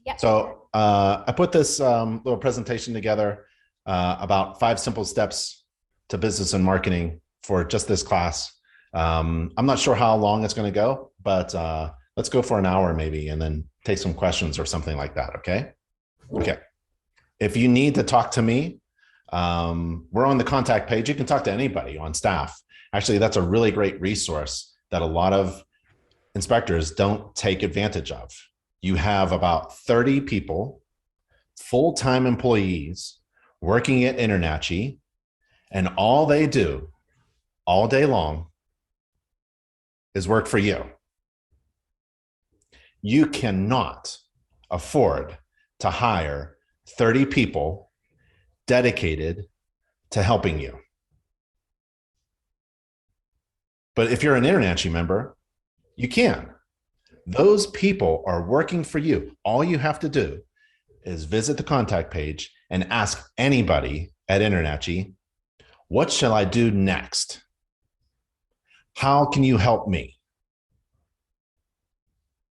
Yep. I put this little presentation together about 5 simple steps to business and marketing for just this class. I'm not sure how long it's going to go, but let's go for an hour maybe, and then take some questions or something like that. Okay. Okay. If you need to talk to me, we're on the contact page. You can talk to anybody on staff. Actually, that's a really great resource that a lot of inspectors don't take advantage of. You have about 30 people, full-time employees working at InterNACHI, and all they do all day long is work for you. You cannot afford to hire 30 people dedicated to helping you. But if you're an InterNACHI member, you can. Those people are working for you. All you have to do is visit the contact page and ask anybody at InterNACHI, what shall I do next? How can you help me?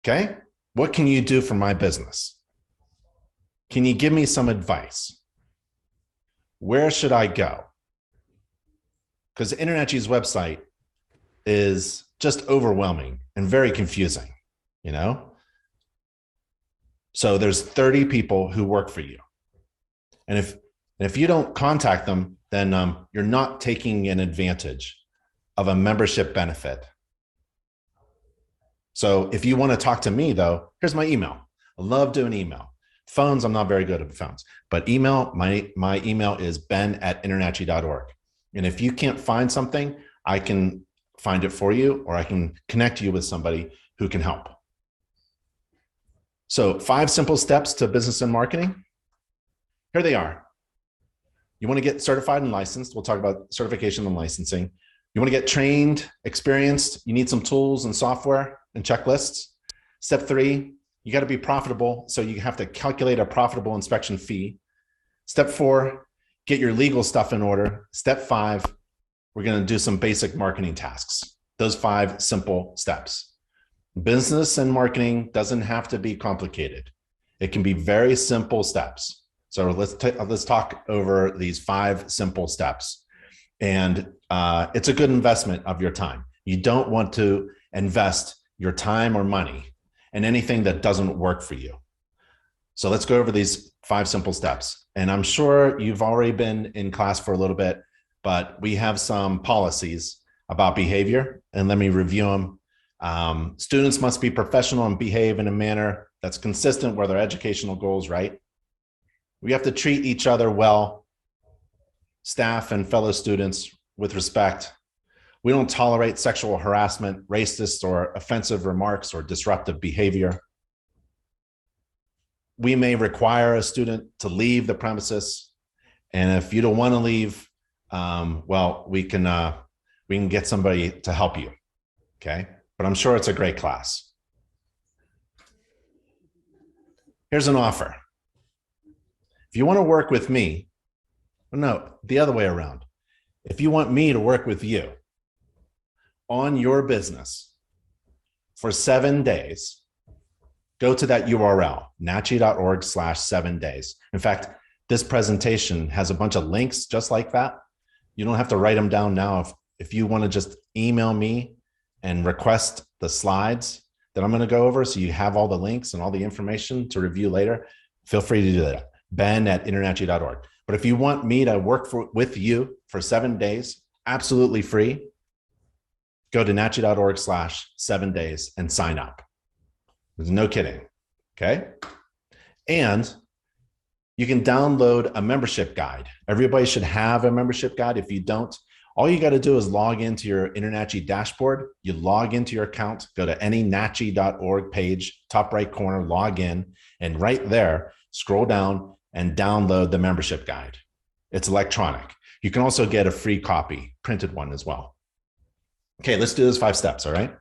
Okay? What can you do for my business? Can you give me some advice? Where should I go? Because InterNACHI's website is just overwhelming and very confusing, you know? So there's 30 people who work for you. And if you don't contact them, then you're not taking an advantage of a membership benefit. So if you want to talk to me, though, here's my email. I love doing email. Phones, I'm not very good at phones, but email, my email is ben@internachi.org. And if you can't find something, I can find it for you, or I can connect you with somebody who can help. So 5 simple steps to business and marketing. Here they are. You want to get certified and licensed. We'll talk about certification and licensing. You want to get trained, experienced. You need some tools and software and checklists. Step 3, you got to be profitable. So you have to calculate a profitable inspection fee. Step 4, get your legal stuff in order. Step 5, we're going to do some basic marketing tasks. Those 5 simple steps. Business and marketing doesn't have to be complicated. It can be very simple steps. So let's talk over these 5 simple steps. And it's a good investment of your time. You don't want to invest your time or money in anything that doesn't work for you. So let's go over these 5 simple steps. And I'm sure you've already been in class for a little bit, but we have some policies about behavior, and let me review them. Students must be professional and behave in a manner that's consistent with their educational goals, right? We have to treat each other well, staff and fellow students with respect. We don't tolerate sexual harassment, racist or offensive remarks, or disruptive behavior. We may require a student to leave the premises, and if you don't want to leave, well, we can get somebody to help you, okay? But I'm sure it's a great class. Here's an offer. If you want to work with me, no, the other way around. If you want me to work with you on your business for 7 days, go to that URL, nachi.org/7 days. In fact, this presentation has a bunch of links just like that. You don't have to write them down now. If you want to just email me and request the slides that I'm going to go over, so you have all the links and all the information to review later, feel free to do that. ben@internachi.org. But if you want me to work with you for 7 days, absolutely free, go to nachi.org/7 days and sign up. There's no kidding, okay? And you can download a membership guide. Everybody should have a membership guide. If you don't, all you got to do is log into your InterNACHI dashboard. You log into your account, go to any nachi.org page, top right corner, log in, and right there, scroll down and download the membership guide. It's electronic. You can also get a free copy, printed one as well. Okay, let's do those 5 steps, all right?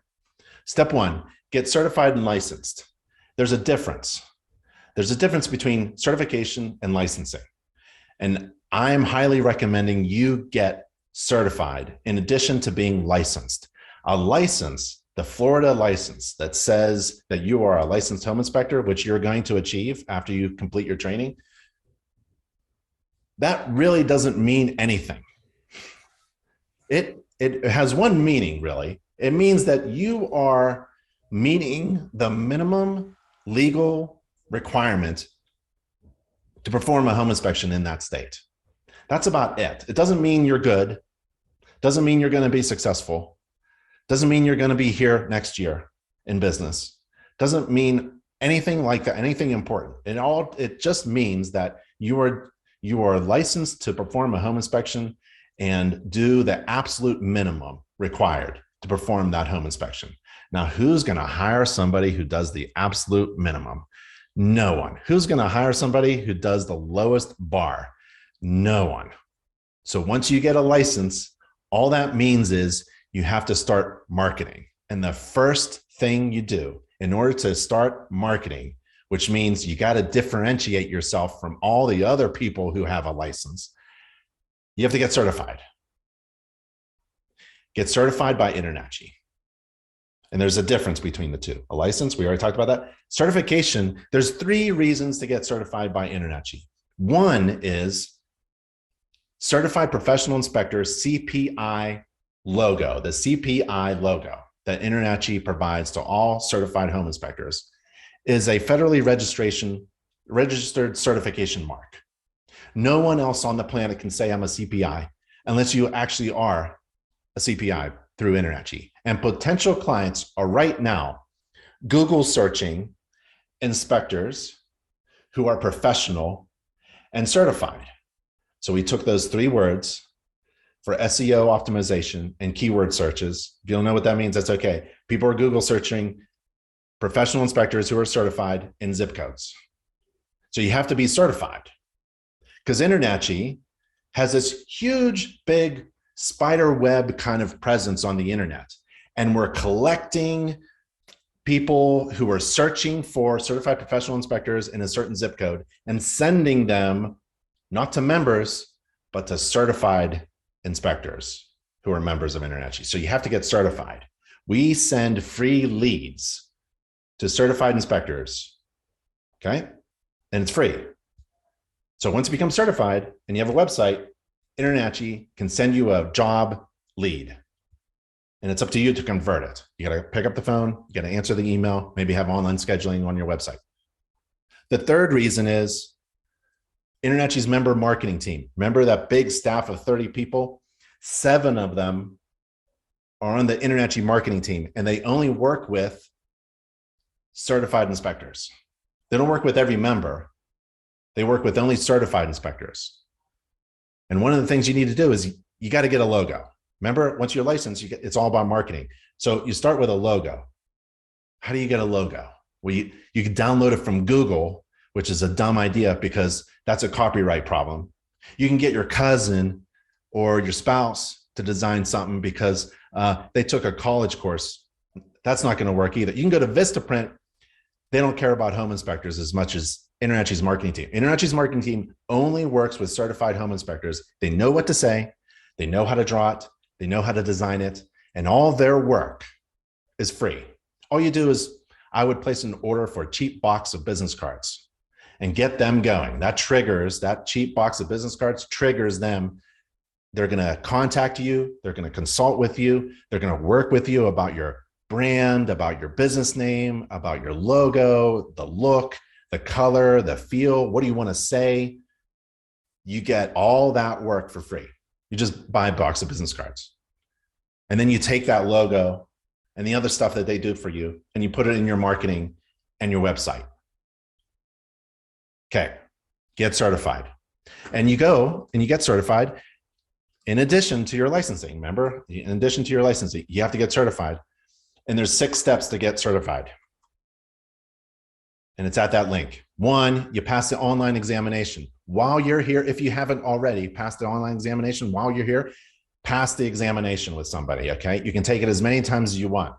Step 1, get certified and licensed. There's a difference. There's a difference between certification and licensing. And I'm highly recommending you get certified in addition to being licensed. A license the Florida license that says that you are a licensed home inspector, which you're going to achieve after you complete your training, that really doesn't mean anything. It has one meaning, really. It means that you are meeting the minimum legal requirement to perform a home inspection in that state. That's about it. It doesn't mean you're good. Doesn't mean you're going to be successful. Doesn't mean you're going to be here next year in business. Doesn't mean anything like that, anything important. It just means that you are licensed to perform a home inspection and do the absolute minimum required to perform that home inspection. Now, who's going to hire somebody who does the absolute minimum? No one. Who's going to hire somebody who does the lowest bar? No one. So once you get a license, all that means is you have to start marketing. And the first thing you do in order to start marketing, which means you got to differentiate yourself from all the other people who have a license, you have to get certified. Get certified by InterNACHI. And there's a difference between the two. A license, we already talked about that. Certification, there's 3 reasons to get certified by InterNACHI. One is Certified Professional Inspector CPI logo, the CPI logo that InterNACHI provides to all certified home inspectors is a federally registered certification mark. No one else on the planet can say I'm a CPI unless you actually are a CPI through InterNACHI. And potential clients are right now Google searching inspectors who are professional and certified. So we took those 3 words for SEO optimization and keyword searches. If you don't know what that means, that's okay. People are Google searching professional inspectors who are certified in zip codes. So you have to be certified, because InterNACHI has this huge, big spider web kind of presence on the internet. And we're collecting people who are searching for certified professional inspectors in a certain zip code and sending them not to members, but to certified inspectors who are members of InterNACHI. So you have to get certified. We send free leads to certified inspectors, okay? And it's free. So once you become certified and you have a website, InterNACHI can send you a job lead. And it's up to you to convert it. You got to pick up the phone, you got to answer the email, maybe have online scheduling on your website. The third reason is InterNACHI's member marketing team. Remember that big staff of 30 people? 7 of them are on the InterNACHI marketing team, and they only work with certified inspectors. They don't work with every member. They work with only certified inspectors. And one of the things you need to do is you got to get a logo. Remember, once you're licensed, it's all about marketing. So you start with a logo. How do you get a logo? Well, you can download it from Google, which is a dumb idea because that's a copyright problem. You can get your cousin or your spouse to design something because they took a college course. That's not going to work either. You can go to Vistaprint. They don't care about home inspectors as much as InterNACHI's marketing team. InterNACHI's marketing team only works with certified home inspectors. They know what to say. They know how to draw it. They know how to design it. And all their work is free. All you do is, I would place an order for a cheap box of business cards and get them going. That cheap box of business cards triggers them. They're going to contact you. They're going to consult with you. They're going to work with you about your brand, about your business name, about your logo, the look, the color, the feel. What do you want to say? You get all that work for free. You just buy a box of business cards. And then you take that logo and the other stuff that they do for you, and you put it in your marketing and your website. Okay, get certified. And you go and you get certified in addition to your licensing. Remember, in addition to your licensing, you have to get certified. And there's 6 steps to get certified. And it's at that link. 1, you pass the online examination. While you're here, if you haven't already passed the online examination while you're here, pass the examination with somebody, okay? You can take it as many times as you want.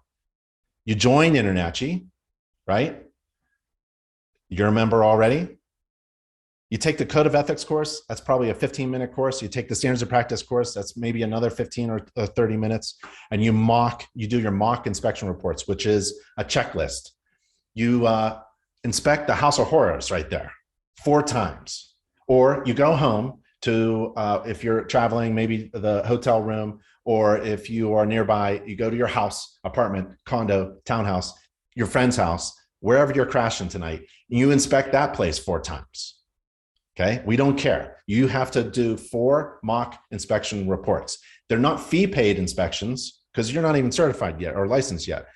You join InterNACHI, right? You're a member already. You take the code of ethics course, that's probably a 15-minute course. You take the standards of practice course, that's maybe another 15 or 30 minutes. And you do your mock inspection reports, which is a checklist. You inspect the house of horrors right there 4 times. Or you go home to, if you're traveling, maybe the hotel room, or if you are nearby, you go to your house, apartment, condo, townhouse, your friend's house, wherever you're crashing tonight, and you inspect that place 4 times. Okay, we don't care. You have to do 4 mock inspection reports. They're not fee-paid inspections because you're not even certified yet or licensed yet.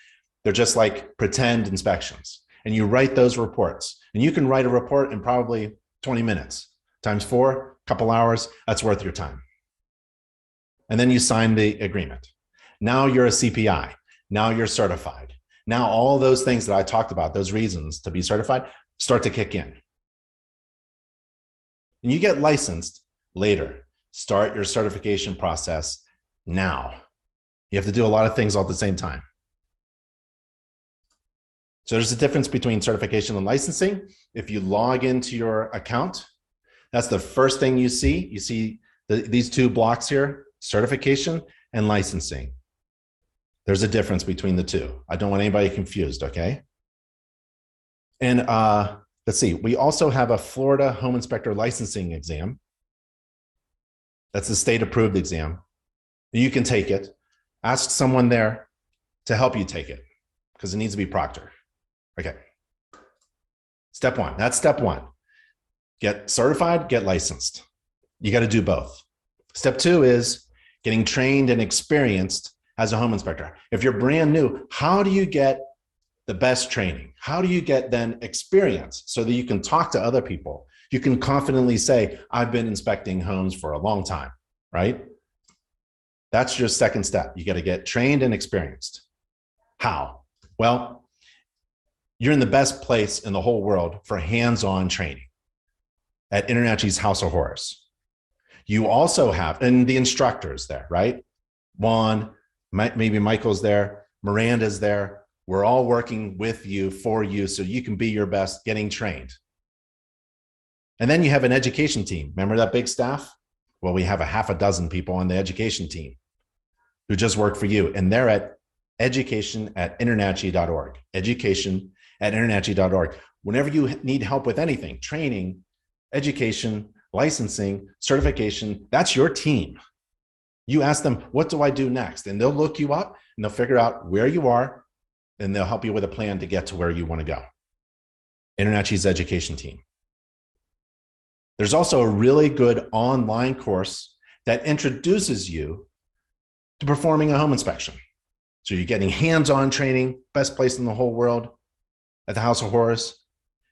They're just like pretend inspections. And you write those reports. And you can write a report in probably 20 minutes. Times 4, couple hours, that's worth your time. And then you sign the agreement. Now you're a CPI. Now you're certified. Now all those things that I talked about, those reasons to be certified, start to kick in. And you get licensed later. Start your certification process now. You have to do a lot of things all at the same time. So there's a difference between certification and licensing. If you log into your account, that's the first thing you see. You see these 2 blocks here, certification and licensing. There's a difference between the 2. I don't want anybody confused, okay? And let's see, we also have a Florida Home Inspector Licensing exam. That's the state approved exam. You can take it. Ask someone there to help you take it because it needs to be proctored. Okay. Step 1, that's step 1. Get certified, get licensed. You got to do both. Step 2 is getting trained and experienced as a home inspector. If you're brand new, how do you get the best training? How do you get then experience so that you can talk to other people? You can confidently say, I've been inspecting homes for a long time, right? That's your second step. You got to get trained and experienced. How? Well, you're in the best place in the whole world for hands-on training at InterNACHI's House of Horrors. You also have, and the instructors there, right? Juan, maybe Michael's there, Miranda's there. We're all working with you, for you, so you can be your best getting trained. And then you have an education team. Remember that big staff? Well, we have a half a dozen people on the education team who just work for you. And they're at education@internachi.org. Education@internachi.org. Whenever you need help with anything, training, education, licensing, certification, that's your team. You ask them, what do I do next? And they'll look you up and they'll figure out where you are and they'll help you with a plan to get to where you want to go. InterNACHI's education team. There's also a really good online course that introduces you to performing a home inspection. So you're getting hands-on training, best place in the whole world at the House of Horrors.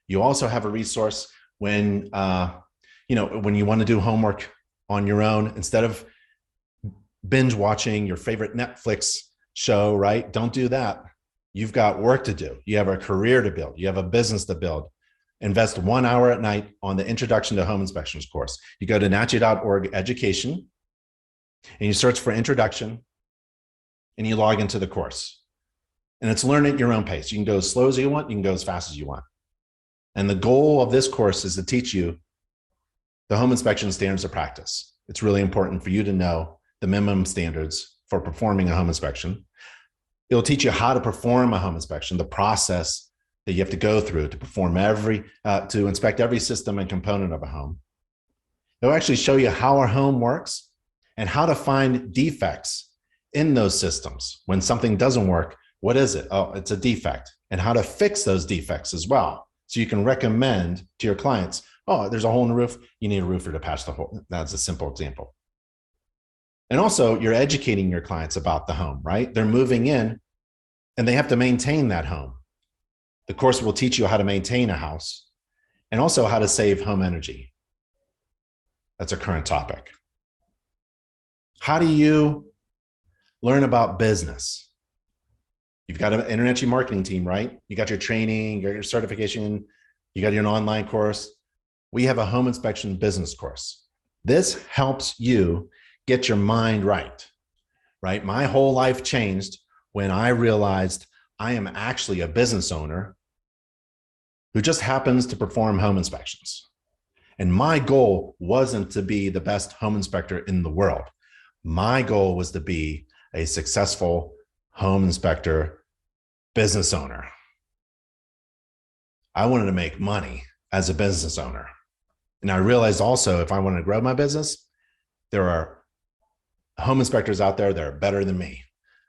You also have a resource when, when you want to do homework on your own, instead of binge watching your favorite Netflix show, right? Don't do that. You've got work to do. You have a career to build. You have a business to build. Invest 1 hour at night on the Introduction to Home Inspections course. You go to nachi.org education and you search for introduction and you log into the course. And it's learn at your own pace. You can go as slow as you want. You can go as fast as you want. And the goal of this course is to teach you the home inspection standards of practice. It's really important for you to know the minimum standards for performing a home inspection. It'll teach you how to perform a home inspection, the process that you have to go through to perform to inspect every system and component of a home. It'll actually show you how our home works and how to find defects in those systems. When something doesn't work, what is it? Oh, it's a defect, and how to fix those defects as well. So you can recommend to your clients, oh, there's a hole in the roof. You need a roofer to patch the hole. That's a simple example. And also you're educating your clients about the home, right? They're moving in and they have to maintain that home. The course will teach you how to maintain a house and also how to save home energy. That's a current topic. How do you learn about business? You've got an InterNACHI marketing team, right? You got your training, you got your certification, you got your online course. We have a home inspection business course. This helps you get your mind right? My whole life changed when I realized I am actually a business owner who just happens to perform home inspections. And my goal wasn't to be the best home inspector in the world. My goal was to be a successful home inspector business owner. I wanted to make money as a business owner. And I realized also, if I wanted to grow my business, there are home inspectors out there that are better than me.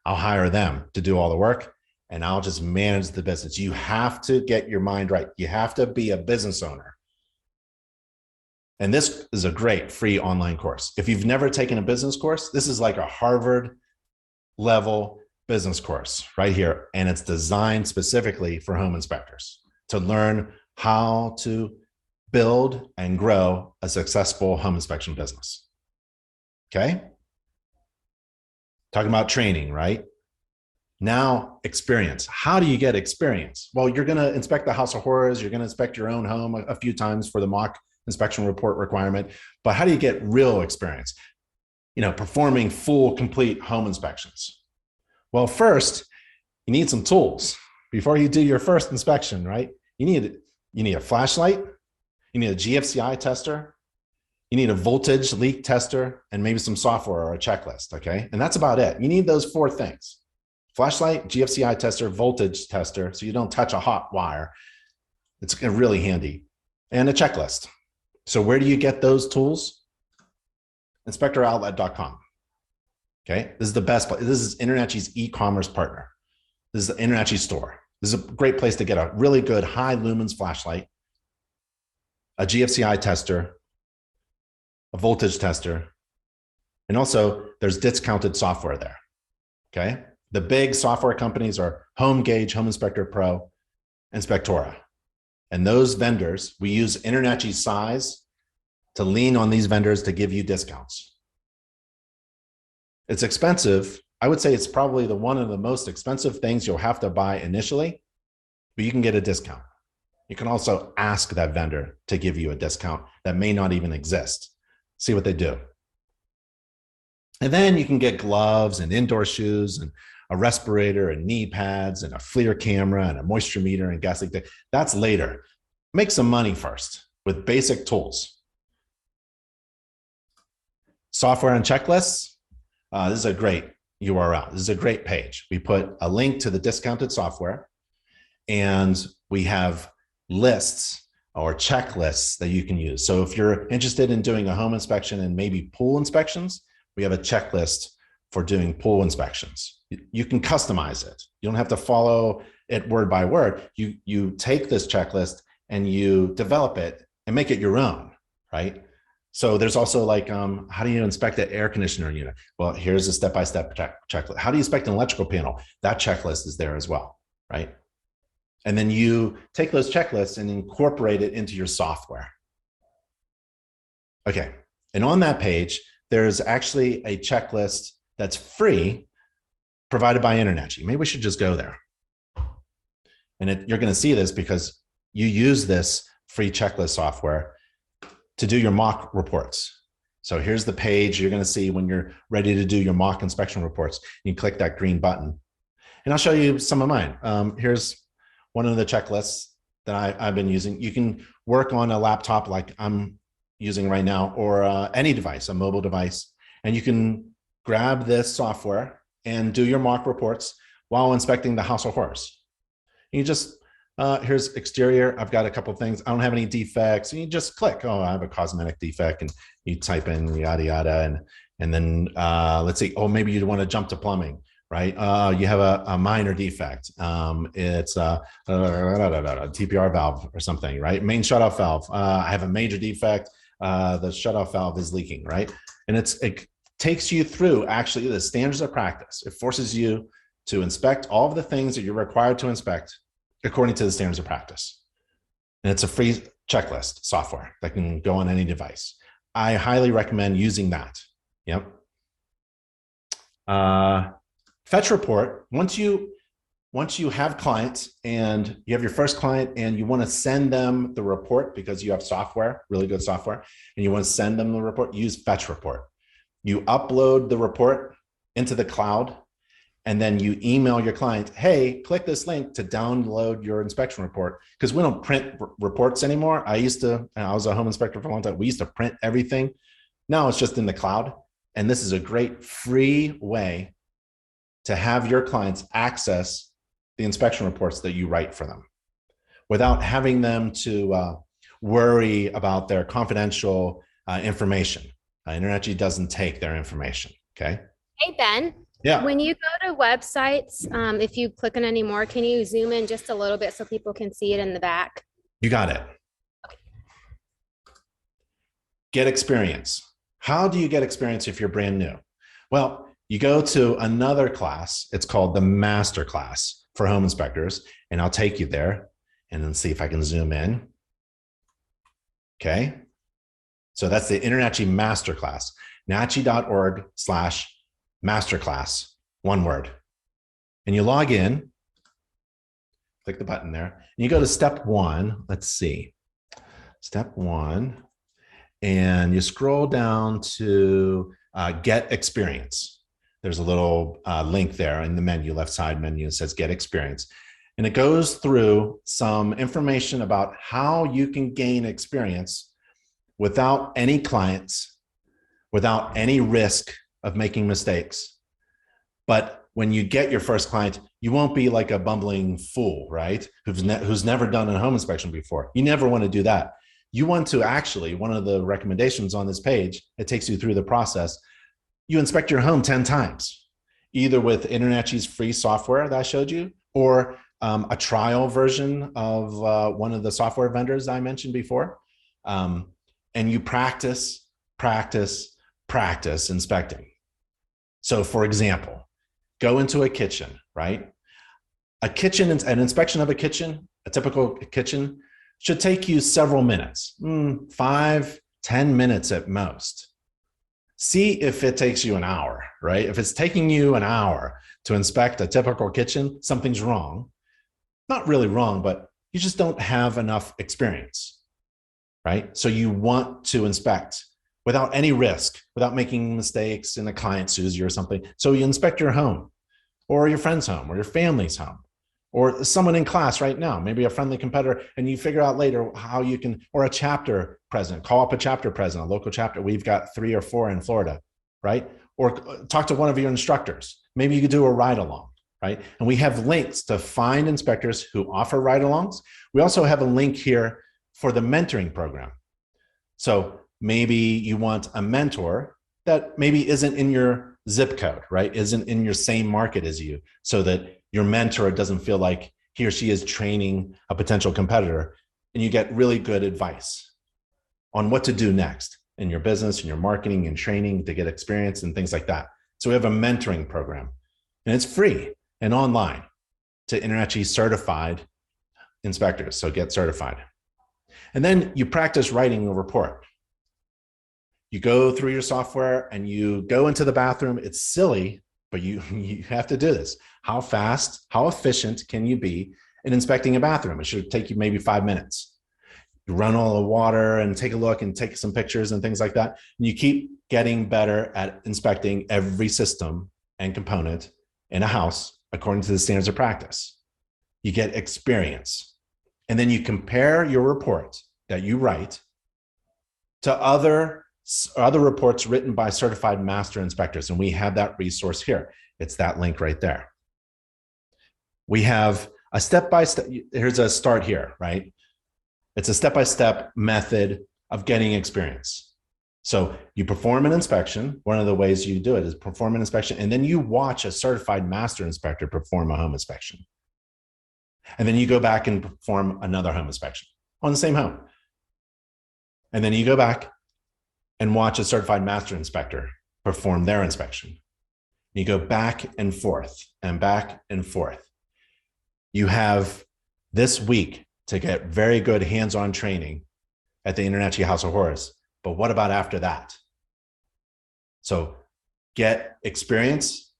I'll hire them to do all the work and I'll just manage the business. You have to get your mind right. You have to be a business owner. And this is a great free online course. If you've never taken a business course, this is like a Harvard level business course right here. And it's designed specifically for home inspectors to learn how to build and grow a successful home inspection business. Okay. Talking about training, right? Now, experience. How do you get experience? Well, you're going to inspect the house of horrors. You're going to inspect your own home a few times for the mock inspection report requirement. But how do you get real experience? Performing full, complete home inspections. Well, first, you need some tools before you do your first inspection, right? You need a flashlight. You need a GFCI tester. You need a voltage leak tester and maybe some software or a checklist, okay? And that's about it. You need those 4 things: flashlight, GFCI tester, voltage tester, so you don't touch a hot wire. It's really handy. And a checklist. So where do you get those tools? InspectorOutlet.com. Okay, this is the best place. This is InterNACHI's e-commerce partner. This is the InterNACHI store. This is a great place to get a really good high lumens flashlight, a GFCI tester, a voltage tester, and also there's discounted software there. Okay, the big software companies are HomeGauge, Home Inspector Pro, and Spectora. And those vendors, we use InterNACHI's size to lean on these vendors to give you discounts. It's expensive. I would say it's probably one of the most expensive things you'll have to buy initially, but you can get a discount. You can also ask that vendor to give you a discount that may not even exist. See what they do. And then you can get gloves and indoor shoes and a respirator and knee pads and a FLIR camera and a moisture meter and gas leak. That's later. Make some money first with basic tools. Software and checklists. This is a great URL. This is a great page. We put a link to the discounted software and we have lists or checklists that you can use. So if you're interested in doing a home inspection and maybe pool inspections, we have a checklist for doing pool inspections. You can customize it. You don't have to follow it word by word. You take this checklist and you develop it and make it your own, right? So there's also like, how do you inspect an air conditioner unit? Well, here's a step-by-step checklist. How do you inspect an electrical panel? That checklist is there as well, right? And then you take those checklists and incorporate it into your software. Okay, and on that page, there's actually a checklist that's free provided by InterNACHI. Maybe we should just go there. And you're going to see this because you use this free checklist software to do your mock reports. So here's the page you're going to see when you're ready to do your mock inspection reports. You click that green button. And I'll show you some of mine. Here's one of the checklists that I've been using. You can work on a laptop like I'm using right now, or any device, a mobile device, and you can grab this software and do your mock reports while inspecting the house of horrors. You just, here's exterior. I've got a couple of things. I don't have any defects. And you just click, oh, I have a cosmetic defect, and you type in yada, yada. And then let's see, oh, maybe you want to jump to plumbing, right? You have a minor defect. It's a TPR valve or something, right? Main shutoff valve. I have a major defect. The shutoff valve is leaking, right? And it takes you through actually the standards of practice. It forces you to inspect all of the things that you're required to inspect according to the standards of practice. And it's a free checklist software that can go on any device. I highly recommend using that. Yep. Fetch report. Once you have clients and you have your first client and you want to send them the report because you have software, really good software, and you want to send them the report, use fetch report. You upload the report into the cloud and then you email your client, hey, click this link to download your inspection report. Because we don't print reports anymore. I was a home inspector for a long time. We used to print everything. Now it's just in the cloud. And this is a great free way to have your clients access the inspection reports that you write for them without having them to worry about their confidential information. InterNACHI doesn't take their information, okay? Hey, Ben. Yeah. When you go to websites, if you click on any more, can you zoom in just a little bit so people can see it in the back? You got it. Get experience. How do you get experience if you're brand new? Well, you go to another class. It's called the Master Class for Home Inspectors, and I'll take you there and then see if I can zoom in. Okay. So that's the InterNACHI Masterclass, nachi.org/masterclass, one word. And you log in, click the button there, and you go to step one. Let's see, step one, and you scroll down to get experience. There's a little link there in the menu, left side menu, that says get experience. And it goes through some information about how you can gain experience without any clients, without any risk of making mistakes. But when you get your first client, you won't be like a bumbling fool, right? Who's never done a home inspection before. You never want to do that. You want to actually, one of the recommendations on this page, it takes you through the process. You inspect your home 10 times, either with InterNACHI's free software that I showed you, or a trial version of one of the software vendors I mentioned before. And you practice inspecting. So for example, go into a kitchen, right? An inspection of a kitchen, a typical kitchen, should take you several minutes, 5, 10 minutes at most. See if it takes you an hour, right? If it's taking you an hour to inspect a typical kitchen, something's wrong. Not really wrong, but you just don't have enough experience, right? So you want to inspect without any risk, without making mistakes and a client sues you or something. So you inspect your home or your friend's home or your family's home or someone in class right now, maybe a friendly competitor, and you figure out later how you can, or a chapter president, call up a chapter president, a local chapter. We've got 3 or 4 in Florida, right? Or talk to one of your instructors. Maybe you could do a ride along, right? And we have links to find inspectors who offer ride alongs. We also have a link here for the mentoring program. So maybe you want a mentor that maybe isn't in your zip code, right? Isn't in your same market as you, so that your mentor doesn't feel like he or she is training a potential competitor, and you get really good advice on what to do next in your business and your marketing and training to get experience and things like that. So we have a mentoring program, and it's free and online to InterNACHI certified inspectors. So get certified. And then you practice writing a report. You go through your software and you go into the bathroom. It's silly, but you have to do this. How fast, how efficient can you be in inspecting a bathroom? It should take you maybe 5 minutes. You run all the water and take a look and take some pictures and things like that. And you keep getting better at inspecting every system and component in a house according to the standards of practice. You get experience. And then you compare your report that you write to other reports written by certified master inspectors. And we have that resource here. It's that link right there. We have a step-by-step, here's a start here, right? It's a step-by-step method of getting experience. So you perform an inspection. One of the ways you do it is perform an inspection, and then you watch a certified master inspector perform a home inspection. And then you go back and perform another home inspection on the same home. And then you go back and watch a certified master inspector perform their inspection. You go back and forth and back and forth. You have this week to get very good hands-on training at the InterNACHI House of Horrors. But what about after that? So get experience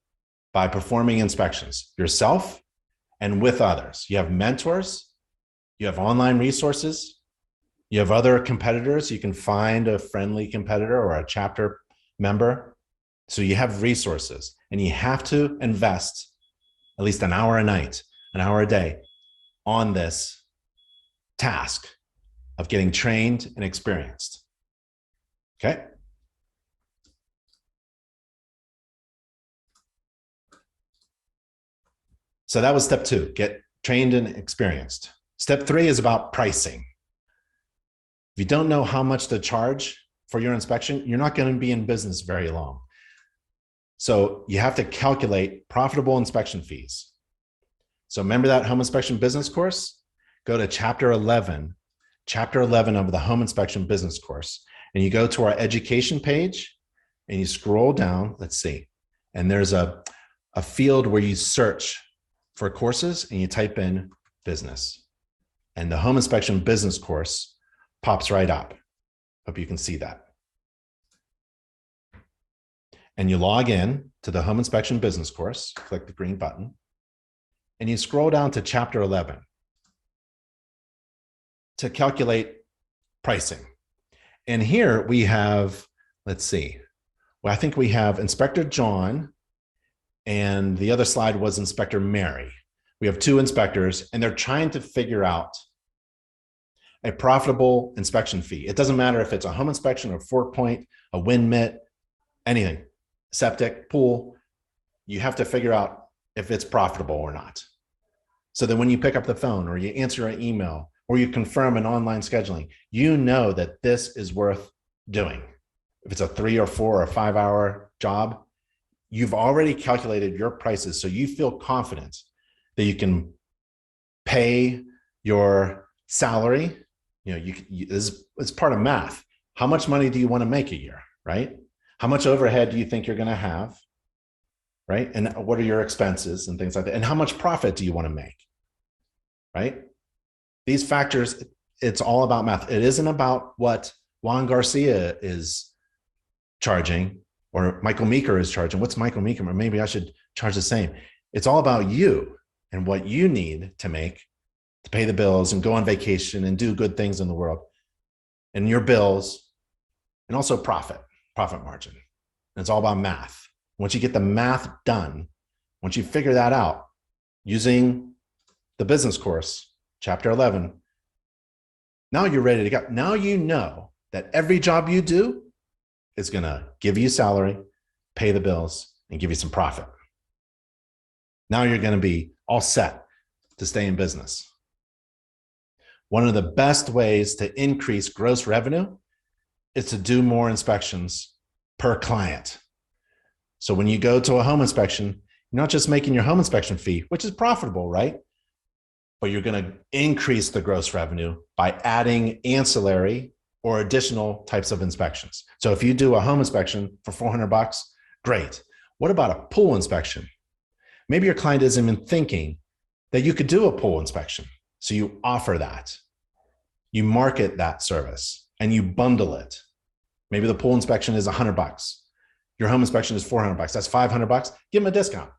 by performing inspections yourself and with others. You have mentors, you have online resources, you have other competitors. You can find a friendly competitor or a chapter member. So you have resources, and you have to invest at least an hour a night, an hour a day on this task of getting trained and experienced. Okay. So that was step 2, get trained and experienced. Step 3 is about pricing. If you don't know how much to charge for your inspection, you're not going to be in business very long. So you have to calculate profitable inspection fees. So remember that home inspection business course? Go to chapter 11 of the home inspection business course, and you go to our education page and you scroll down, let's see, and there's a field where you search for courses and you type in business, and the home inspection business course pops right up. Hope you can see that. And you log in to the home inspection business course, click the green button, and you scroll down to chapter 11 to calculate pricing. And here we have, let's see, well, I think we have Inspector John, and the other slide was Inspector Mary. We have 2 inspectors, and they're trying to figure out a profitable inspection fee. It doesn't matter if it's a home inspection or 4-point, a wind mitt, anything, septic, pool, you have to figure out if it's profitable or not. So that when you pick up the phone or you answer an email or you confirm an online scheduling, you know that this is worth doing. If it's a 3 or 4 or 5 hour job, you've already calculated your prices, so you feel confident that you can pay your salary. You know, it's part of math. How much money do you want to make a year, right? How much overhead do you think you're going to have, right? And what are your expenses and things like that? And how much profit do you want to make, right? These factors, it's all about math. It isn't about what Juan Garcia is charging or Michael Meeker is charging. What's Michael Meeker? Or maybe I should charge the same. It's all about you and what you need to make to pay the bills and go on vacation and do good things in the world, and your bills, and also profit margin. And it's all about math. Once you get the math done, once you figure that out using the business course, chapter 11, now you're ready to go. Now you know that every job you do is going to give you salary, pay the bills, and give you some profit. Now you're going to be all set to stay in business. One of the best ways to increase gross revenue is to do more inspections per client. So when you go to a home inspection, you're not just making your home inspection fee, which is profitable, right? But you're going to increase the gross revenue by adding ancillary or additional types of inspections. So if you do a home inspection for $400, great. What about a pool inspection? Maybe your client isn't even thinking that you could do a pool inspection. So you offer that. You market that service and you bundle it. Maybe the pool inspection is $100. Your home inspection is $400. That's $500. Give them a discount,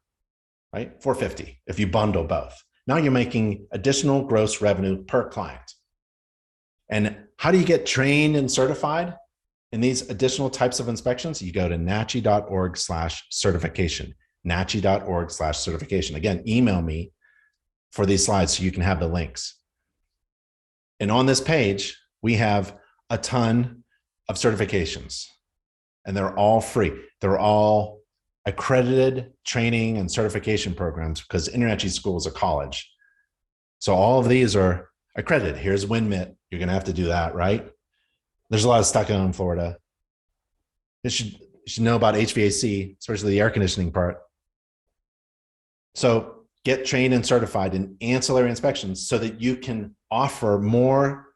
right? $450 if you bundle both. Now you're making additional gross revenue per client. And how do you get trained and certified in these additional types of inspections? You go to nachi.org/certification, nachi.org/certification. Again, email me for these slides so you can have the links. And on this page, we have a ton of certifications, and they're all free. They're all accredited training and certification programs because Internet School is a college. So all of these are accredited. Here's WinMit. You're going to have to do that, right? There's a lot of stucco in Florida. You should know about HVAC, especially the air conditioning part. So get trained and certified in ancillary inspections so that you can offer more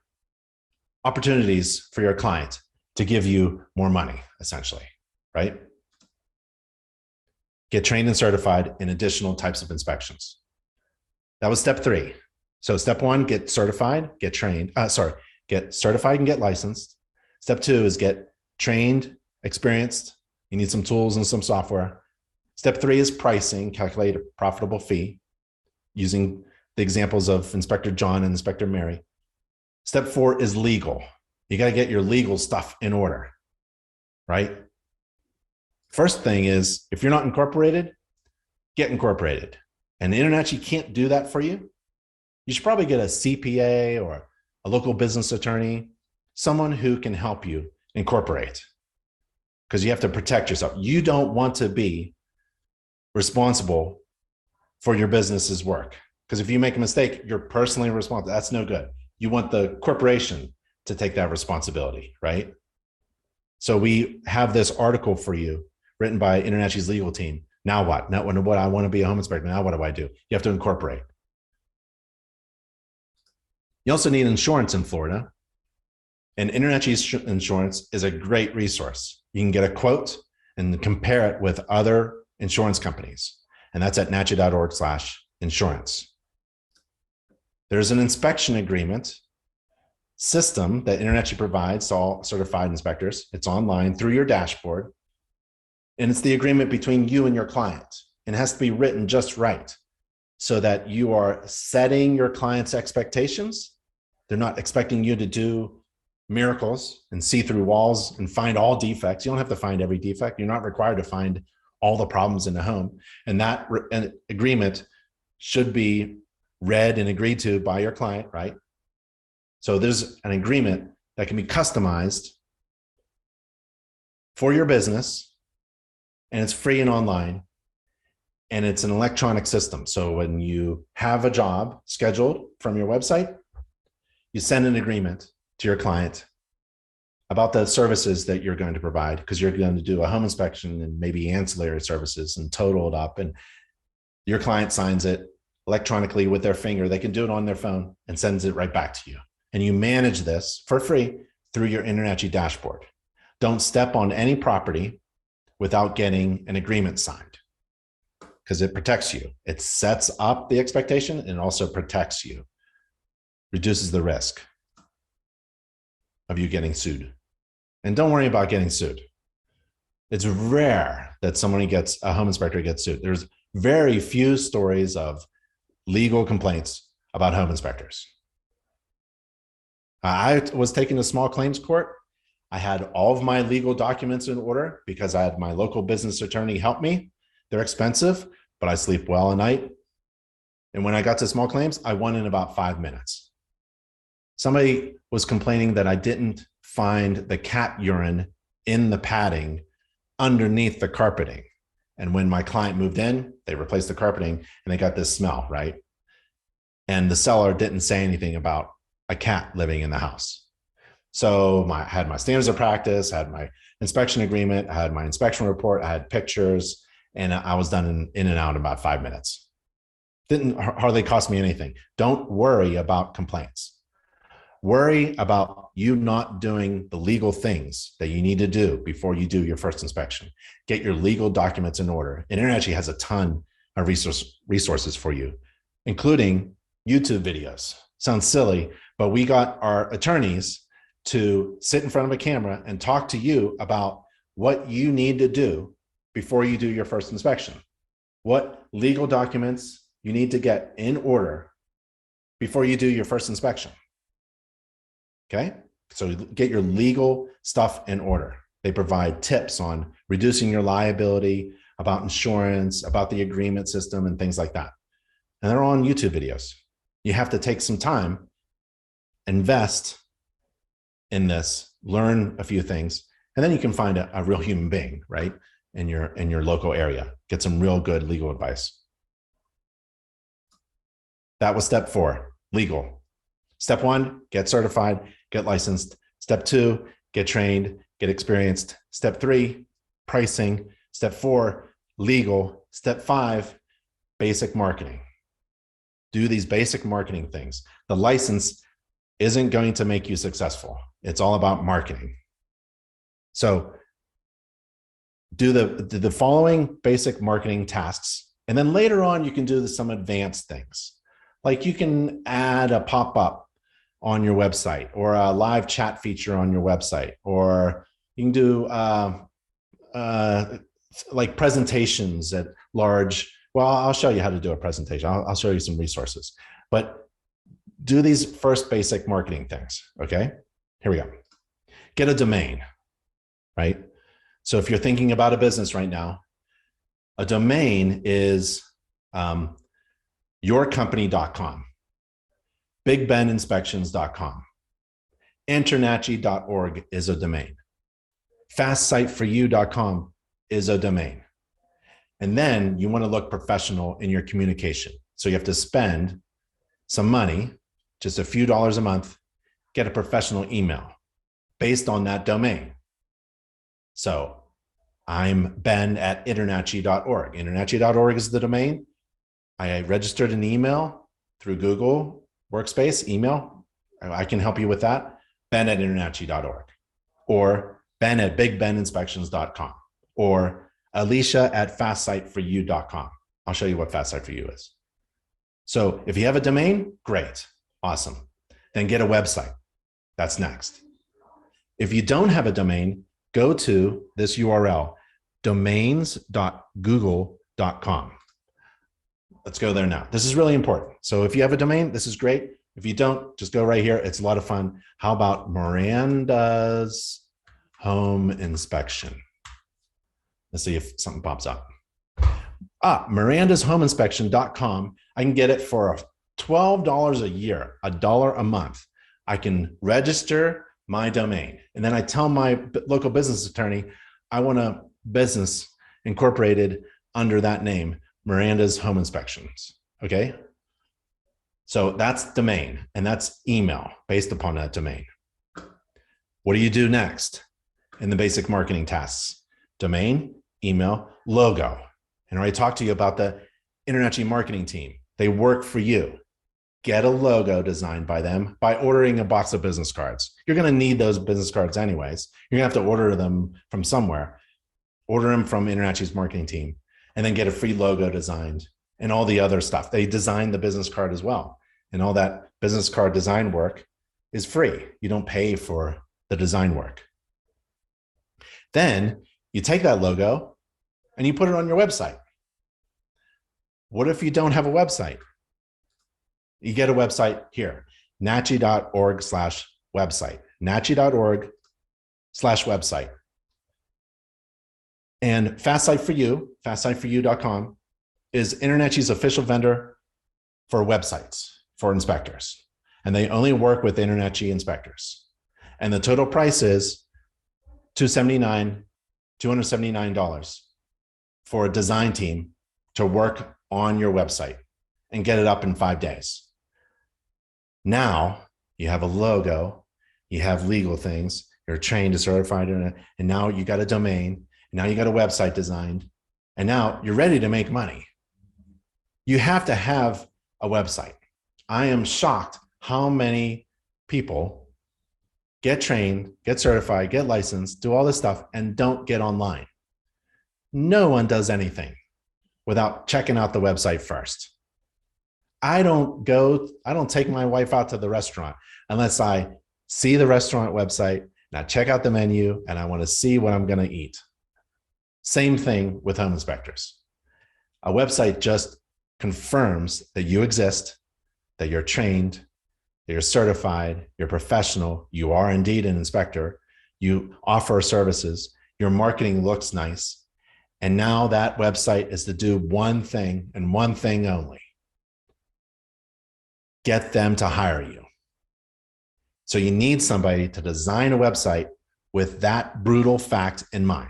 opportunities for your client to give you more money, essentially, right? Get trained and certified in additional types of inspections. That was step 3. So step 1, get certified, get trained. Get certified and get licensed. Step 2 is get trained, experienced. You need some tools and some software. Step 3 is pricing, calculate a profitable fee using the examples of Inspector John and Inspector Mary. Step 4 is legal. You got to get your legal stuff in order, right? First thing is, if you're not incorporated, get incorporated. and the internet, you can't do that for you, you should probably get a CPA or a local business attorney, someone who can help you incorporate, because you have to protect yourself. You don't want to be responsible for your business's work, because if you make a mistake, you're personally responsible. That's no good. You want the corporation to take that responsibility, right? So we have this article for you written by Internet's legal team. Now what? Now what? I want to be a home inspector. Now what do I do? You have to incorporate. You also need insurance in Florida. And Internet Insurance is a great resource. You can get a quote and compare it with other insurance companies. And that's at natchez.org/insurance. There's an inspection agreement system that Internet provides to all certified inspectors. It's online through your dashboard. And it's the agreement between you and your client. And it has to be written just right so that you are setting your client's expectations. They're not expecting you to do miracles and see through walls and find all defects. You don't have to find every defect. You're not required to find all the problems in the home. And that agreement should be read and agreed to by your client, right? So there's an agreement that can be customized for your business, and it's free and online, and it's an electronic system. So when you have a job scheduled from your website, you send an agreement to your client about the services that you're going to provide, because you're going to do a home inspection and maybe ancillary services and total it up. And your client signs it electronically with their finger. They can do it on their phone and sends it right back to you. And you manage this for free through your Internet dashboard. Don't step on any property without getting an agreement signed, because it protects you. It sets up the expectation and also protects you, reduces the risk of you getting sued. And don't worry about getting sued. It's rare that a home inspector gets sued. There's very few stories of legal complaints about home inspectors. I was taken to small claims court. I had all of my legal documents in order because I had my local business attorney help me. They're expensive, but I sleep well at night. And when I got to small claims, I won in about 5 minutes. Somebody was complaining that I didn't find the cat urine in the padding underneath the carpeting. And when my client moved in, they replaced the carpeting and they got this smell, right? And the seller didn't say anything about a cat living in the house. So I had my standards of practice, I had my inspection agreement, I had my inspection report, I had pictures, and I was done in and out in about 5 minutes. Didn't hardly cost me anything. Don't worry about complaints. Worry about you not doing the legal things that you need to do before you do your first inspection. Get your legal documents in order. And Internet has a ton of resources for you, including YouTube videos. Sounds silly, but we got our attorneys to sit in front of a camera and talk to you about what you need to do before you do your first inspection. What legal documents you need to get in order before you do your first inspection. Okay, so get your legal stuff in order. They provide tips on reducing your liability, about insurance, about the agreement system, and things like that. And they're on YouTube videos. You have to take some time, invest in this, learn a few things, and then you can find a real human being, right, in your local area. Get some real good legal advice. That was step 4, legal. Step 1, get certified, get licensed. Step 2, get trained, get experienced. Step 3, pricing. Step 4, legal. Step 5, basic marketing. Do these basic marketing things. The license isn't going to make you successful. It's all about marketing. So do the following basic marketing tasks, and then later on you can do some advanced things. Like you can add a pop-up on your website, or a live chat feature on your website, or you can do like presentations at large. Well, I'll show you how to do a presentation. I'll show you some resources, but do these first basic marketing things. Okay, here we go. Get a domain, right? So if you're thinking about a business right now, a domain is yourcompany.com, bigbeninspections.com, internachi.org is a domain. fastsiteforyou.com is a domain. And then you want to look professional in your communication. So you have to spend some money, just a few dollars a month, get a professional email based on that domain. So I'm Ben at internachi.org. Internachi.org is the domain. I registered an email through Google Workspace email. I can help you with that. Ben at internachi.org, or Ben at bigbeninspections.com, or Alicia at fastsiteforyou.com. I'll show you what fastsiteforyou is. So if you have a domain, great, awesome. Then get a website. That's next. If you don't have a domain, go to this URL, domains.google.com. Let's go there now. This is really important. So if you have a domain, this is great. If you don't, just go right here. It's a lot of fun. How about Miranda's Home Inspection? Let's see if something pops up. mirandashomeinspection.com. I can get it for $12 a year, $1 a month. I can register my domain. And then I tell my local business attorney, I want a business incorporated under that name, Miranda's Home Inspections. Okay. So that's domain, and that's email based upon that domain. What do you do next in the basic marketing tasks? Domain, email, logo. And I already talked to you about the Internachi marketing team. They work for you. Get a logo designed by them by ordering a box of business cards. You're going to need those business cards anyways. You're going to have to order them from somewhere. Order them from Internachi's marketing team, and then get a free logo designed and all the other stuff. They design the business card as well. And all that business card design work is free. You don't pay for the design work. Then you take that logo and you put it on your website. What if you don't have a website? You get a website here, nachi.org/website, nachi.org/website. And fastsiteforyou.com is Internachi's official vendor for websites for inspectors. And they only work with Internachi inspectors. And the total price is $279 for a design team to work on your website and get it up in 5 days. Now you have a logo, you have legal things, you're trained to certified, and now you got a domain, now you got a website designed, and now you're ready to make money. You have to have a website. I am shocked how many people get trained, get certified, get licensed, do all this stuff, and don't get online. No one does anything without checking out the website first. I don't take my wife out to the restaurant unless I see the restaurant website and I check out the menu and I want to see what I'm going to eat. Same thing with home inspectors. A website just confirms that you exist, that you're trained, that you're certified, you're professional, you are indeed an inspector, you offer services, your marketing looks nice, and now that website is to do one thing and one thing only: get them to hire you. So you need somebody to design a website with that brutal fact in mind.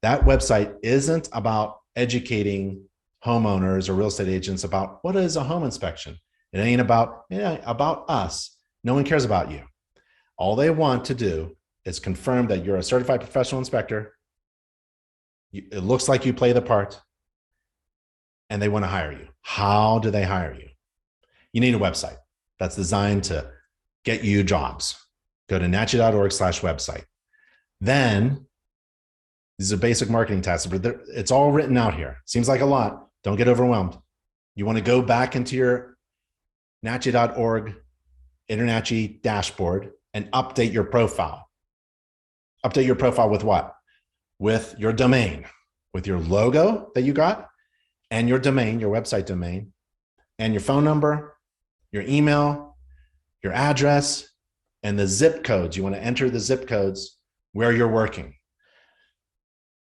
That website isn't about educating homeowners or real estate agents about what is a home inspection. It ain't about us. No one cares about you. All they want to do is confirm that you're a certified professional inspector. It looks like you play the part, and they want to hire you. How do they hire you? You need a website that's designed to get you jobs. Go to nachi.org/website. Then these are basic marketing tasks, but it's all written out here. Seems like a lot. Don't get overwhelmed. You want to go back into your nachi.org Internachi dashboard and update your profile. Update your profile with what? With your domain, with your logo that you got, and your domain, your website domain, and your phone number, your email, your address, and the zip codes. You want to enter the zip codes where you're working.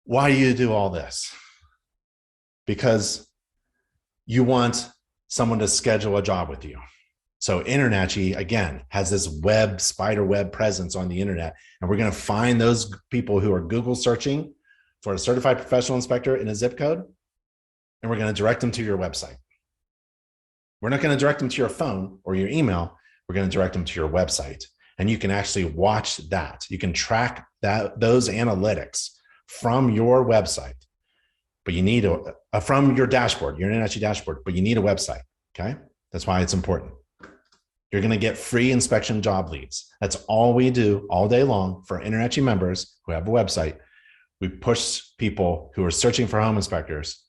Why do you do all this? Because you want someone to schedule a job with you. So Internachi, again, has this spider web presence on the internet. And we're going to find those people who are Google searching for a certified professional inspector in a zip code, and we're going to direct them to your website. We're not going to direct them to your phone or your email. We're going to direct them to your website. And you can actually watch that. You can track those analytics from your website. But you need from your dashboard, your Internachi dashboard, but you need a website. Okay. That's why it's important. You're going to get free inspection job leads. That's all we do all day long for Internachi members who have a website. We push people who are searching for home inspectors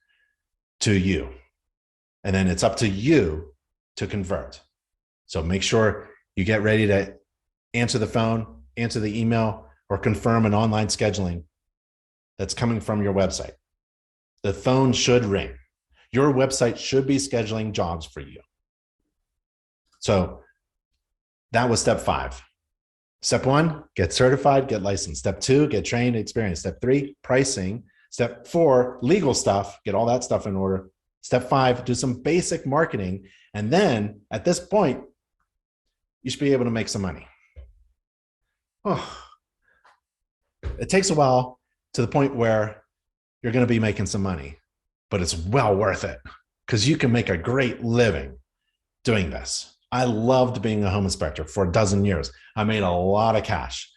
to you. And then it's up to you to convert. So make sure you get ready to answer the phone, answer the email, or confirm an online scheduling that's coming from your website. The phone should ring. Your website should be scheduling jobs for you. So that was step 5. Step 1, get certified, get licensed. Step 2, get trained, experience. Step 3, pricing. Step 4, legal stuff, get all that stuff in order. Step 5, do some basic marketing. And then at this point, you should be able to make some money. Oh, it takes a while to the point where you're going to be making some money, but it's well worth it because you can make a great living doing this. I loved being a home inspector for a dozen years. I made a lot of cash,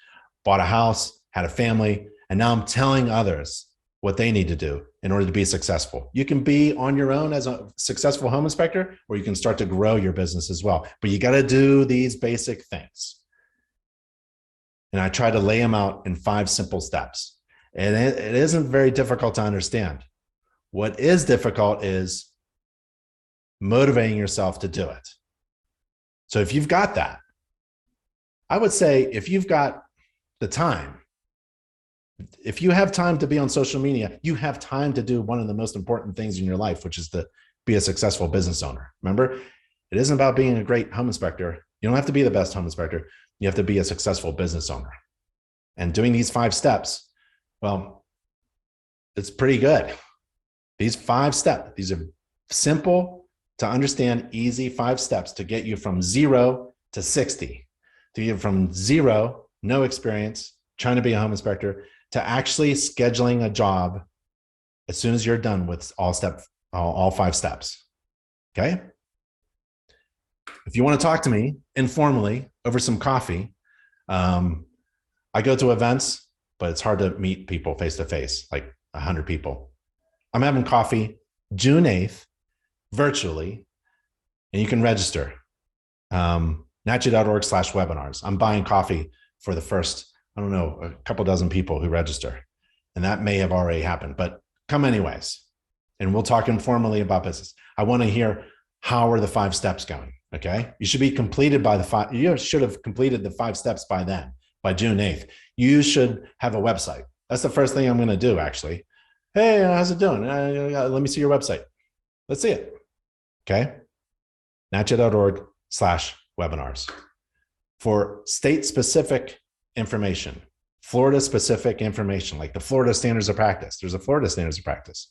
bought a house, had a family, and now I'm telling others what they need to do in order to be successful. You can be on your own as a successful home inspector, or you can start to grow your business as well. But you got to do these basic things. And I try to lay them out in 5 simple steps. And it isn't very difficult to understand. What is difficult is motivating yourself to do it. So if you've got that, I would say if you've got the time, if you have time to be on social media, you have time to do one of the most important things in your life, which is to be a successful business owner. Remember, it isn't about being a great home inspector. You don't have to be the best home inspector. You have to be a successful business owner. And doing these 5 steps, well, it's pretty good. These 5 steps, these are simple to understand, easy 5 steps to get you from 0 to 60, to get from 0, no experience, trying to be a home inspector, to actually scheduling a job as soon as you're done with all 5 steps. Okay. If you want to talk to me informally over some coffee, I go to events, but it's hard to meet people face to face, like 100 people. I'm having coffee June 8th, virtually, and you can register. Nachi.org/webinars. I'm buying coffee for the first, I don't know, a couple dozen people who register. And that may have already happened, but come anyways. And we'll talk informally about business. I want to hear, how are the 5 steps going? Okay. You should be completed by you should have completed the 5 steps by then, by June 8th. You should have a website. That's the first thing I'm going to do, actually. Hey, how's it doing? Let me see your website. Let's see it. Okay. Nachi.org/webinars. For state-specific information, Florida-specific information, like the Florida Standards of Practice. There's a Florida Standards of Practice.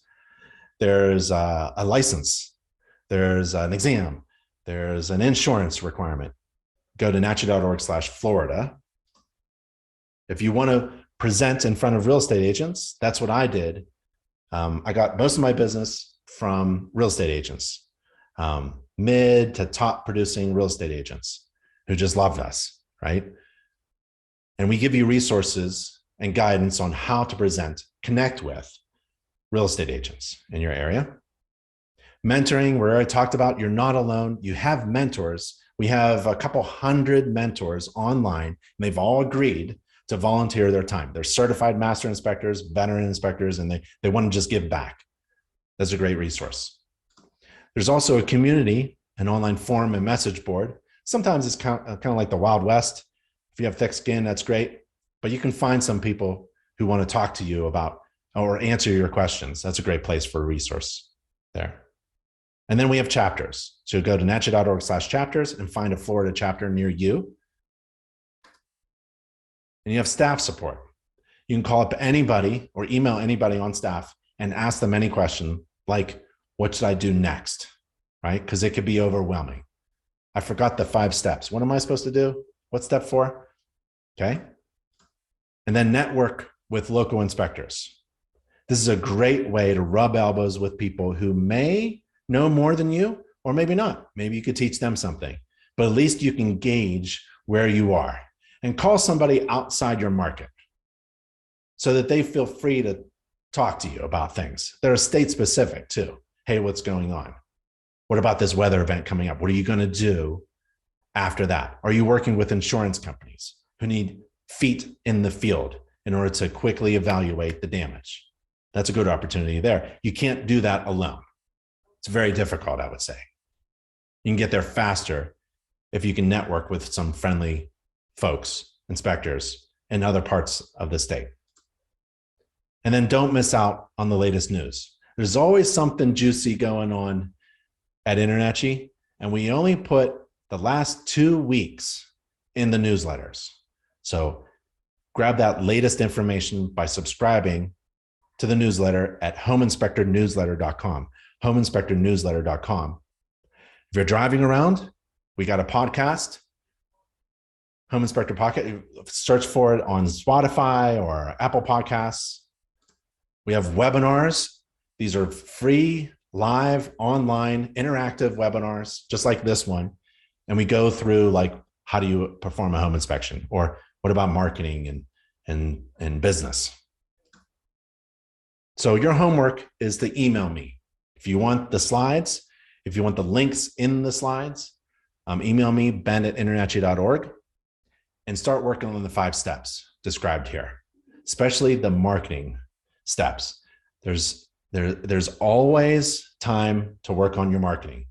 There's a license. There's an exam. There's an insurance requirement. Go to nachi.org/Florida. If you want to present in front of real estate agents, that's what I did. I got most of my business from real estate agents, mid to top producing real estate agents who just loved us, right? And we give you resources and guidance on how to present, connect with real estate agents in your area. Mentoring, where I talked about, you're not alone. You have mentors. We have a couple hundred mentors online, and they've all agreed to volunteer their time. They're certified master inspectors, veteran inspectors, and they want to just give back. That's a great resource. There's also a community, an online forum and message board. Sometimes it's kind of like the Wild West. If you have thick skin, that's great. But you can find some people who want to talk to you about or answer your questions. That's a great place for a resource there. And then we have chapters. So go to nachi.org/chapters and find a Florida chapter near you. And you have staff support. You can call up anybody or email anybody on staff and ask them any question like, what should I do next? right? Because it could be overwhelming. I forgot the 5 steps. What am I supposed to do? What's step 4? Okay. And then network with local inspectors. This is a great way to rub elbows with people who may know more than you, or maybe not. Maybe you could teach them something, but at least you can gauge where you are and call somebody outside your market so that they feel free to talk to you about things. They're state specific too. Hey, what's going on? What about this weather event coming up? What are you going to do after that? Are you working with insurance companies who need feet in the field in order to quickly evaluate the damage? That's a good opportunity there. You can't do that alone. It's very difficult, I would say. You can get there faster if you can network with some friendly folks, inspectors in other parts of the state. And then don't miss out on the latest news. There's always something juicy going on at InterNACHI, and we only put the last 2 weeks in the newsletters. So grab that latest information by subscribing to the newsletter at homeinspectornewsletter.com, homeinspectornewsletter.com. If you're driving around, we got a podcast, Home Inspector Pocket. Search for it on Spotify or Apple Podcasts. We have webinars. These are free, live, online, interactive webinars, just like this one. And we go through like, how do you perform a home inspection? Or what about marketing and business? So your homework is to email me. If you want the slides, if you want the links in the slides, email me, ben@internachi.org, and start working on the 5 steps described here, especially the marketing steps. There's always time to work on your marketing.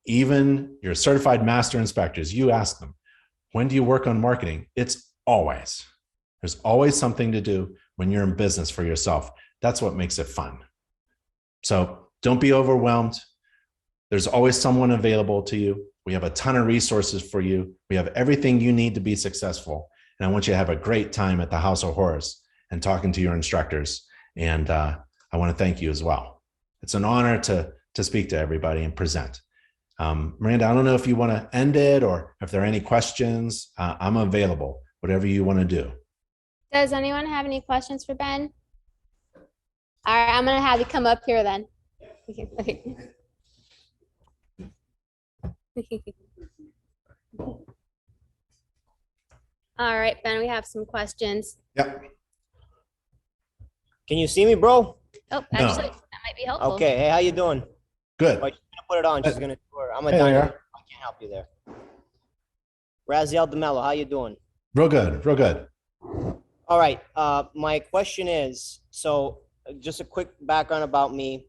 Even your certified master inspectors, you ask them, when do you work on marketing? It's always. There's always something to do when you're in business for yourself. That's what makes it fun. So don't be overwhelmed. There's always someone available to you. We have a ton of resources for you. We have everything you need to be successful. And I want you to have a great time at the House of Horrors and talking to your instructors. And I want to thank you as well. It's an honor to speak to everybody and present. Miranda, I don't know if you want to end it or if there are any questions. I'm available, whatever you want to do. Does anyone have any questions for Ben? All right, I'm gonna have you come up here then. Okay. All right, Ben, we have some questions. Yep. Can you see me, bro? Oh, No. actually, that might be helpful. Okay. Hey, how you doing? Good. Oh, she's gonna put it on. She's gonna. I'm a Hey, diner. there. I can't help you there. Raziel DeMello, how you doing? Real good. Real good. All right. My question is, so just a quick background about me.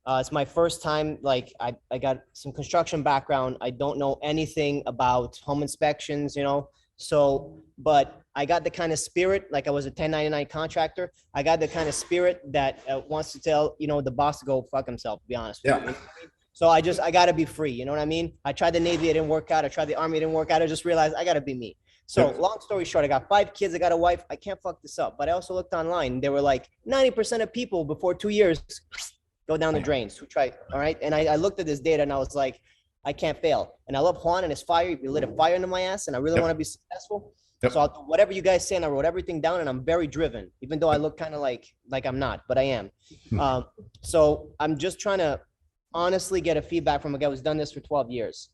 It's my first time, like I got some construction background. I don't know anything about home inspections, so, but I got the kind of spirit, like I was a 1099 contractor. I got the kind of spirit that wants to tell, the boss to go fuck himself, to be honest. Yeah. With you. You know what I mean? So I got to be free. You know what I mean? I tried the Navy, it didn't work out. I tried the Army, it didn't work out. I just realized I got to be me. So long story short, I got 5 kids. I got a wife. I can't fuck this up. But I also looked online. They were like 90% of people before 2 years go down the drains who try. All right. And I looked at this data and I was like, I can't fail. And I love Juan and his fire. He lit a fire into my ass and I really want to be successful. So I'll do whatever you guys say, and I wrote everything down, and I'm very driven, even though I look kind of like I'm not, but I am. So I'm just trying to honestly get a feedback from a guy who's done this for 12 years.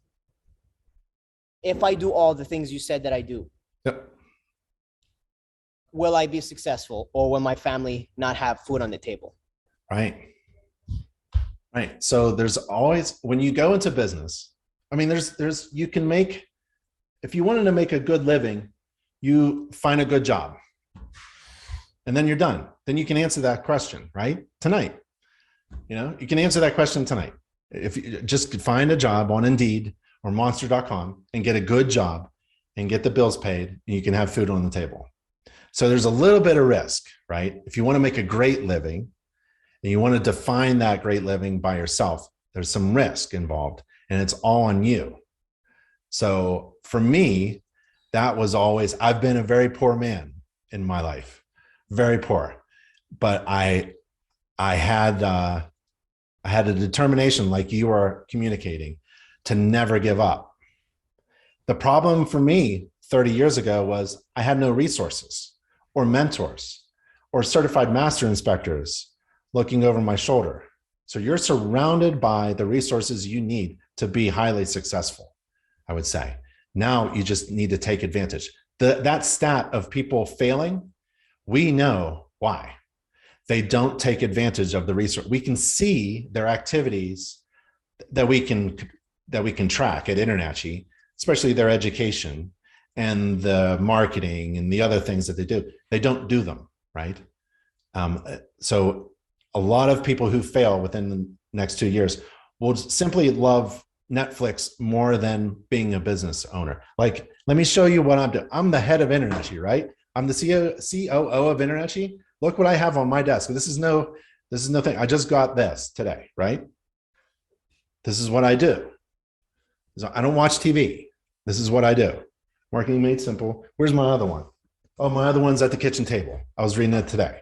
If I do all the things you said that I do, will I be successful, or will my family not have food on the table? Right. Right. So there's always, when you go into business, I mean, you can make, if you wanted to make a good living, you find a good job and then you're done. Then you can answer that question, right? Tonight, you can answer that question tonight. If you just find a job on Indeed or monster.com and get a good job and get the bills paid, and you can have food on the table. So there's a little bit of risk, right? If you want to make a great living and you want to define that great living by yourself, there's some risk involved and it's all on you. So for me, that was always, I've been a very poor man in my life, very poor, but I had I had a determination, like you are communicating, to never give up. The problem for me 30 years ago was I had no resources or mentors or certified master inspectors looking over my shoulder. So you're surrounded by the resources you need to be highly successful, I would say. Now you just need to take advantage. That stat of people failing, we know why. They don't take advantage of the resource. We can see their activities that we can track at InterNACHI, especially their education and the marketing and the other things that they do. They don't do them, right? So a lot of people who fail within the next 2 years will simply love Netflix more than being a business owner. Like, let me show you what I'm doing. I'm the head of InterNACHI, right? I'm the COO of InterNACHI. Look what I have on my desk. This is no thing. I just got this today, right? This is what I do. I don't watch TV. This is what I do. Marketing Made Simple. Where's my other one? Oh, my other one's at the kitchen table. I was reading it today.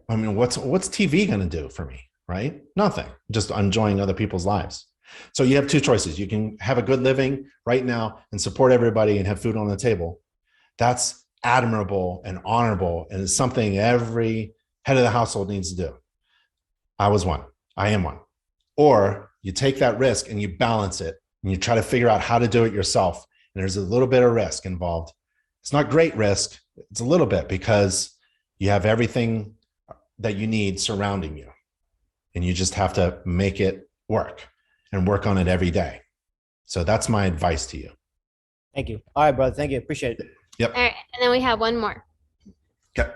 I mean, what's TV going to do for me, right? Nothing. Just enjoying other people's lives. So you have two choices. You can have a good living right now and support everybody and have food on the table. That's admirable and honorable, and it's something every head of the household needs to do. I was one. I am one. Or you take that risk and you balance it and you try to figure out how to do it yourself. And there's a little bit of risk involved. It's not great risk. It's a little bit because you have everything that you need surrounding you. And you just have to make it work and work on it every day. So that's my advice to you. Thank you. All right, brother. Thank you. Appreciate it. Yep. All right, and then we have one more. Okay.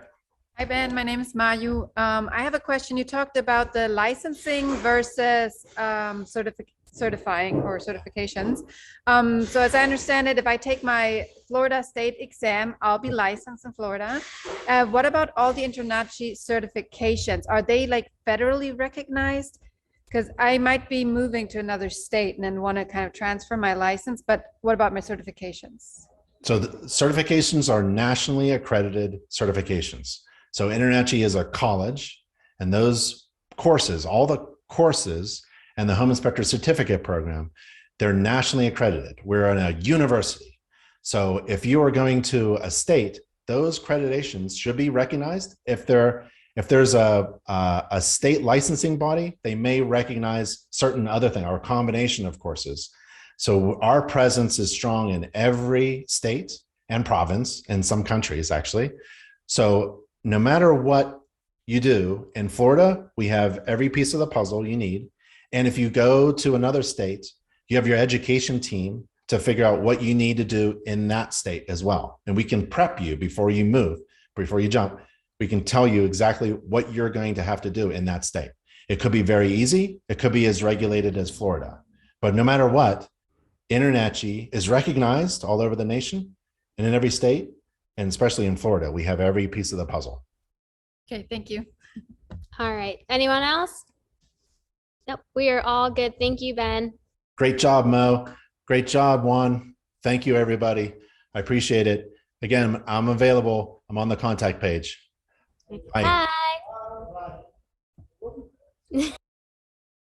Hi, Ben. My name is Mayu. I have a question. You talked about the licensing versus certifying or certifications. So as I understand it, if I take my Florida state exam, I'll be licensed in Florida. What about all the InterNACHI certifications? Are they like federally recognized? Because I might be moving to another state and then want to kind of transfer my license, but what about my certifications? So the certifications are nationally accredited certifications. So InterNACHI is a college, and those courses, all the courses and the Home Inspector Certificate Program, they're nationally accredited. We're in a university. So if you are going to a state, those accreditations should be recognized. If there's a state licensing body, they may recognize certain other thing or a combination of courses. So our presence is strong in every state and province, in some countries actually. So no matter what you do in Florida, we have every piece of the puzzle you need. And if you go to another state, you have your education team to figure out what you need to do in that state as well. And we can prep you before you move, before you jump. We can tell you exactly what you're going to have to do in that state. It could be very easy. It could be as regulated as Florida. But no matter what, InterNACHI is recognized all over the nation and in every state, and especially in Florida. We have every piece of the puzzle. Okay, thank you. All right. Anyone else? Nope. We are all good. Thank you, Ben. Great job, Mo. Great job, Juan. Thank you, everybody. I appreciate it. Again, I'm available. I'm on the contact page. Bye. Bye.